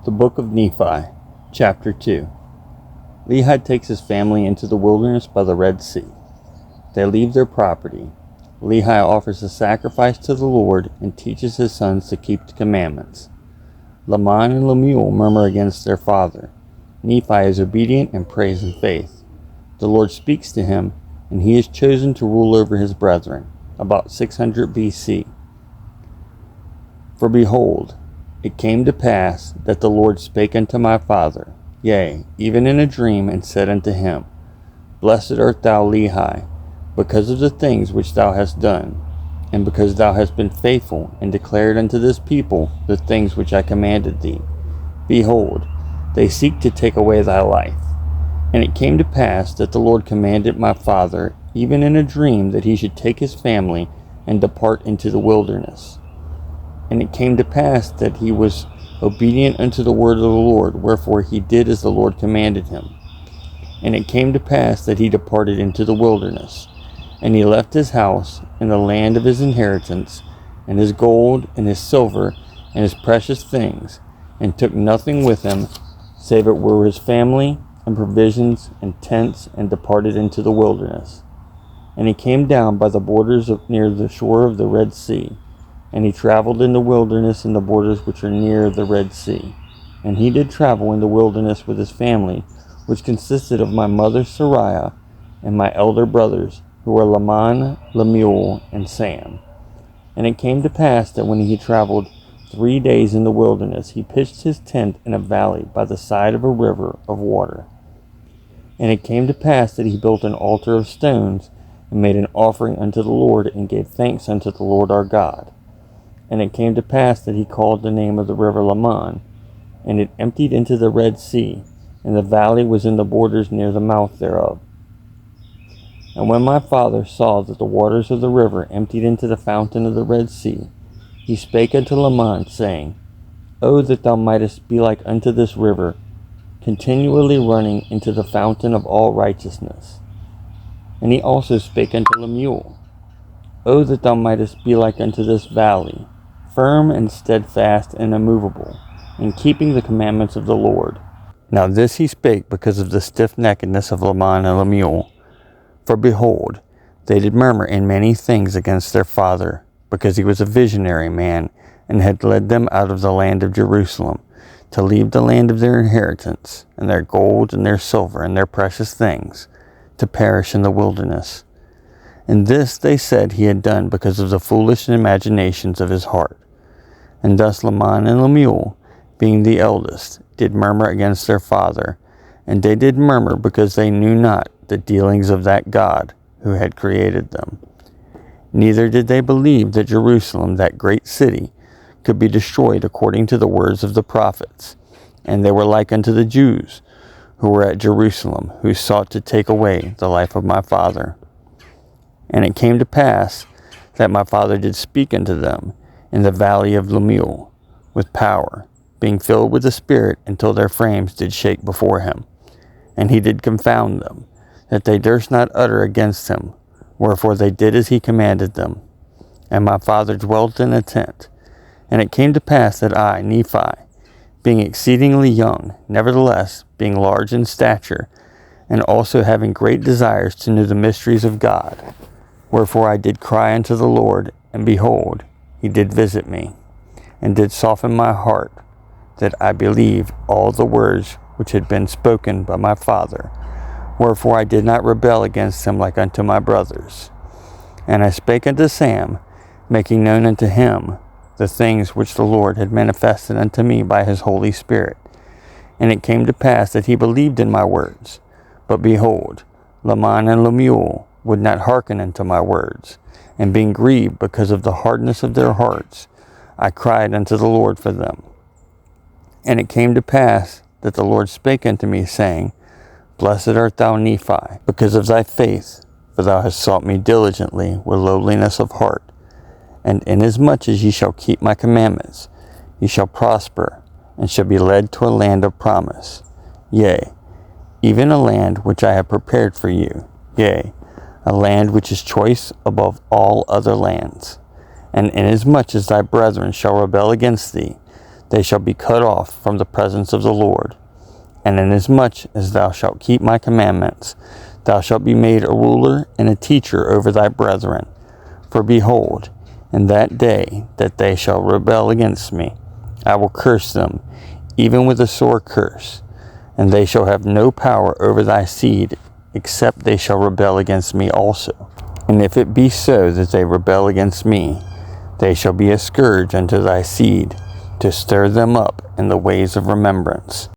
The Book of Nephi, Chapter 2. Lehi takes his family into the wilderness by the Red Sea. They leave their property. Lehi offers a sacrifice to the Lord and teaches his sons to keep the commandments. Laman and Lemuel murmur against their father. Nephi is obedient and prays in faith. The Lord speaks to him, and he is chosen to rule over his brethren, about 600 BC. For behold, it came to pass that the Lord spake unto my father, yea, even in a dream, and said unto him, Blessed art thou, Lehi, because of the things which thou hast done, and because thou hast been faithful, and declared unto this people the things which I commanded thee. Behold, they seek to take away thy life. And it came to pass that the Lord commanded my father, even in a dream, that he should take his family and depart into the wilderness. And it came to pass that he was obedient unto the word of the Lord, wherefore he did as the Lord commanded him. And it came to pass that he departed into the wilderness, and he left his house and the land of his inheritance, and his gold and his silver and his precious things, and took nothing with him, save it were his family and provisions and tents, and departed into the wilderness. And he came down by the borders near the shore of the Red Sea, and he traveled in the wilderness in the borders which are near the Red Sea. And he did travel in the wilderness with his family, which consisted of my mother Sariah, and my elder brothers, who were Laman, Lemuel, and Sam. And it came to pass that when he traveled 3 days in the wilderness, he pitched his tent in a valley by the side of a river of water. And it came to pass that he built an altar of stones, and made an offering unto the Lord, and gave thanks unto the Lord our God. And it came to pass that he called the name of the river Laman, and it emptied into the Red Sea, and the valley was in the borders near the mouth thereof. And when my father saw that the waters of the river emptied into the fountain of the Red Sea, he spake unto Laman, saying, O that thou mightest be like unto this river, continually running into the fountain of all righteousness. And he also spake unto Lemuel, O that thou mightest be like unto this valley, firm and steadfast and immovable, in keeping the commandments of the Lord. Now this he spake because of the stiff-neckedness of Laman and Lemuel. For behold, they did murmur in many things against their father, because he was a visionary man, and had led them out of the land of Jerusalem, to leave the land of their inheritance, and their gold and their silver and their precious things, to perish in the wilderness. And this they said he had done because of the foolish imaginations of his heart. And thus Laman and Lemuel, being the eldest, did murmur against their father, and they did murmur because they knew not the dealings of that God who had created them. Neither did they believe that Jerusalem, that great city, could be destroyed according to the words of the prophets. And they were like unto the Jews who were at Jerusalem, who sought to take away the life of my father. And it came to pass that my father did speak unto them in the valley of Lemuel with power, being filled with the Spirit, until their frames did shake before him. And he did confound them, that they durst not utter against him, wherefore they did as he commanded them. And my father dwelt in a tent. And it came to pass that I, Nephi, being exceedingly young, nevertheless being large in stature, and also having great desires to know the mysteries of God, wherefore I did cry unto the Lord, and behold, he did visit me, and did soften my heart, that I believed all the words which had been spoken by my father. Wherefore I did not rebel against him like unto my brothers. And I spake unto Sam, making known unto him the things which the Lord had manifested unto me by his Holy Spirit. And it came to pass that he believed in my words. But behold, Laman and Lemuel would not hearken unto my words. And being grieved because of the hardness of their hearts, I cried unto the Lord for them. And it came to pass that the Lord spake unto me, saying, Blessed art thou, Nephi, because of thy faith, for thou hast sought me diligently with lowliness of heart. And inasmuch as ye shall keep my commandments, ye shall prosper, and shall be led to a land of promise. Yea, even a land which I have prepared for you. Yea, a land which is choice above all other lands. And inasmuch as thy brethren shall rebel against thee, they shall be cut off from the presence of the Lord. And inasmuch as thou shalt keep my commandments, thou shalt be made a ruler and a teacher over thy brethren. For behold, in that day that they shall rebel against me, I will curse them, even with a sore curse, and they shall have no power over thy seed, except they shall rebel against me also. And if it be so that they rebel against me, they shall be a scourge unto thy seed, to stir them up in the ways of remembrance.